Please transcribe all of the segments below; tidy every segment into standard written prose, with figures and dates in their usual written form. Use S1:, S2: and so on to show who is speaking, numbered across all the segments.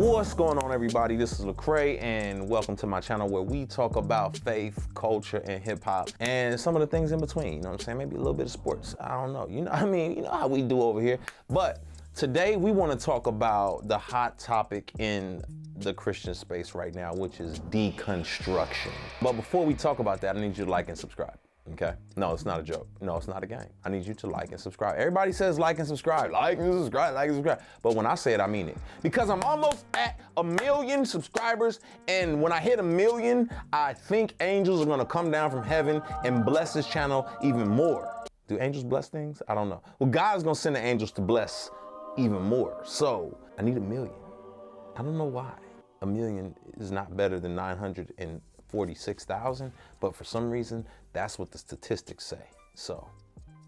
S1: What's going on, everybody? This is Lecrae, and welcome to my channel where we talk about faith, culture, and hip hop, and some of the things in between. You know what I'm saying? Maybe a little bit of sports. I don't know. You know how we do over here. But today we want to talk about the hot topic in the Christian space right now, which is deconstruction. But before we talk about that, I need you to like and subscribe. Okay? No, it's not a joke. No, it's not a game. I need you to like and subscribe. Everybody says like and subscribe, like and subscribe, like and subscribe. But when I say it, I mean it. Because I'm almost at 1 million subscribers. And when I hit 1 million, I think angels are going to come down from heaven and bless this channel even more. Do angels bless things? I don't know. Well, God's going to send the angels to bless even more. So I need 1 million. I don't know why. 1 million is not better than 946,000, but for some reason, that's what the statistics say. So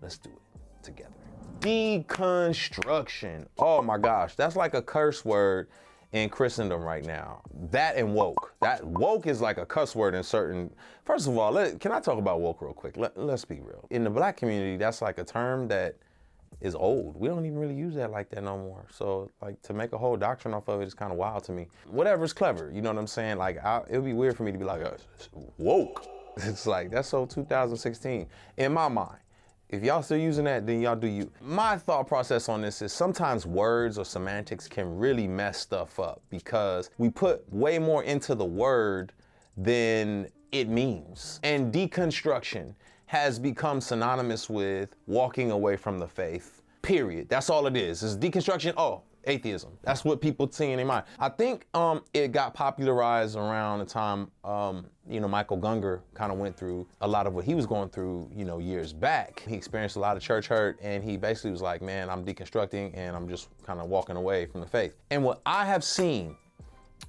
S1: let's do it together. Deconstruction. Oh my gosh, that's like a curse word in Christendom right now. That and woke. That woke is like a cuss word in certain. First of all, can I talk about woke real quick? Let's be real. In the black community, that's like a term that is old. We don't even really use that like that no more. So like to make a whole doctrine off of it is kind of wild to me. Whatever's clever, you know what I'm saying? Like it would be weird for me to be like, woke. It's like, that's so 2016 in my mind. If y'all still using that, then y'all do you. My thought process on this is sometimes words or semantics can really mess stuff up because we put way more into the word than it means. And deconstruction has become synonymous with walking away from the faith, period. That's all it is. It's deconstruction. Oh, atheism. That's what people see in their mind. I think it got popularized around the time, Michael Gungor kind of went through a lot of what he was going through, years back. He experienced a lot of church hurt, and he basically was like, man, I'm deconstructing and I'm just kind of walking away from the faith. And what I have seen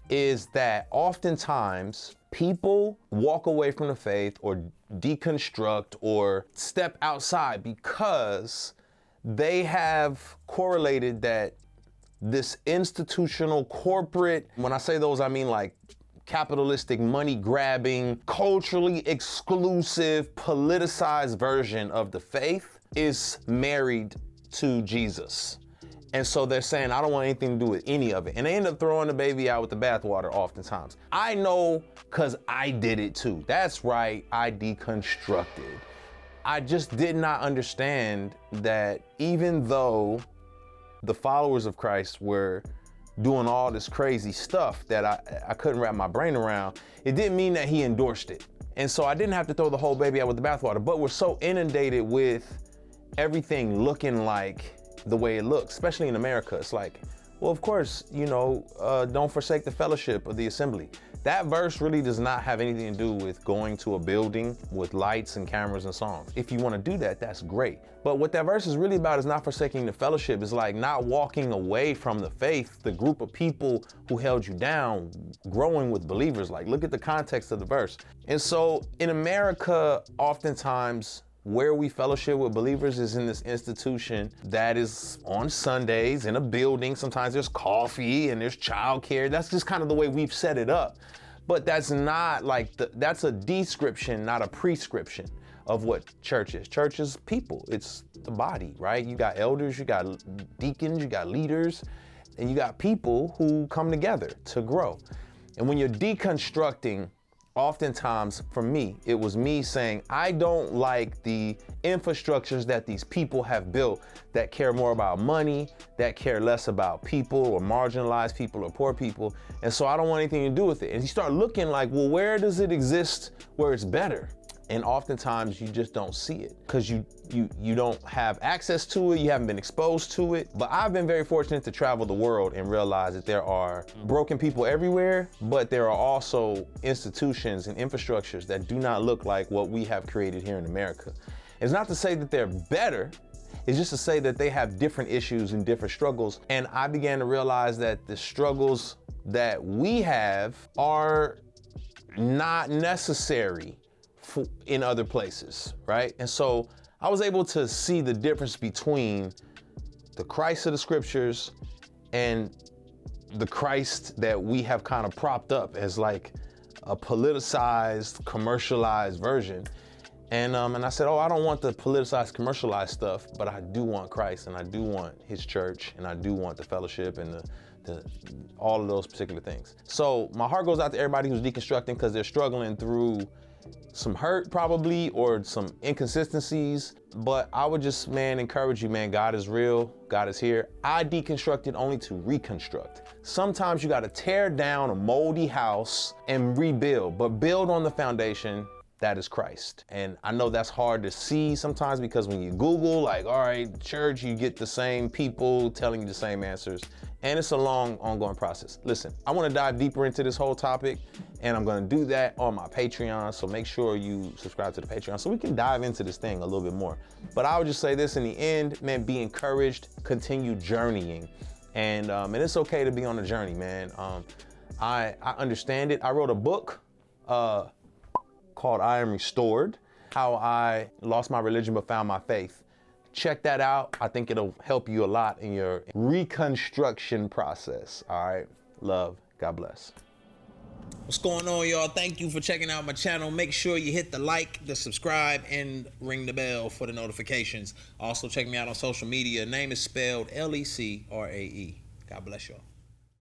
S1: is that oftentimes people walk away from the faith or deconstruct or step outside because they have correlated that this institutional corporate, when I say those, I mean like capitalistic, money grabbing, culturally exclusive, politicized version of the faith is married to Jesus. And so they're saying, I don't want anything to do with any of it. And they end up throwing the baby out with the bathwater oftentimes. I know because I did it too. That's right, I deconstructed. I just did not understand that even though the followers of Christ were doing all this crazy stuff that I couldn't wrap my brain around, it didn't mean that he endorsed it. And so I didn't have to throw the whole baby out with the bathwater, but we're so inundated with everything looking like the way it looks, especially in America. It's like, well, of course, don't forsake the fellowship of the assembly. That verse really does not have anything to do with going to a building with lights and cameras and songs. If you want to do that, that's great. But what that verse is really about is not forsaking the fellowship. It's like not walking away from the faith, the group of people who held you down, growing with believers. Like, look at the context of the verse. And so in America, oftentimes, where we fellowship with believers is in this institution that is on Sundays in a building. Sometimes there's coffee and there's childcare. That's just kind of the way we've set it up. But that's not like, that's a description, not a prescription of what church is. Church is people. It's the body, right? You got elders, you got deacons, you got leaders, and you got people who come together to grow. And when you're deconstructing, oftentimes, for me, it was me saying, I don't like the infrastructures that these people have built that care more about money, that care less about people or marginalized people or poor people. And so I don't want anything to do with it. And you start looking like, well, where does it exist where it's better? And oftentimes you just don't see it because you don't have access to it. You haven't been exposed to it. But I've been very fortunate to travel the world and realize that there are broken people everywhere, but there are also institutions and infrastructures that do not look like what we have created here in America. It's not to say that they're better. It's just to say that they have different issues and different struggles. And I began to realize that the struggles that we have are not necessary in other places, right? And so I was able to see the difference between the Christ of the scriptures and the Christ that we have kind of propped up as like a politicized, commercialized version. And I said, oh, I don't want the politicized, commercialized stuff, but I do want Christ, and I do want his church, and I do want the fellowship and all of those particular things. So my heart goes out to everybody who's deconstructing, because they're struggling through some hurt probably, or some inconsistencies. But I would just, man, encourage you, man, God is real, God is here. I deconstructed only to reconstruct. Sometimes you gotta tear down a moldy house and rebuild, but build on the foundation that is Christ. And I know that's hard to see sometimes, because when you Google, like, all right, church, you get the same people telling you the same answers. And it's a long, ongoing process. Listen, I wanna dive deeper into this whole topic, and I'm gonna do that on my Patreon. So make sure you subscribe to the Patreon so we can dive into this thing a little bit more. But I would just say this in the end, man, be encouraged, continue journeying. And it's okay to be on a journey, man. I understand it. I wrote a book called I Am Restored, how I lost my religion but found my faith. Check that out. I think it'll help you a lot in your reconstruction process. All right, love, God bless. What's going on, y'all? Thank you for checking out my channel. Make sure you hit the like, the subscribe, and ring the bell for the notifications. Also, check me out on social media. Name is spelled Lecrae. God bless y'all.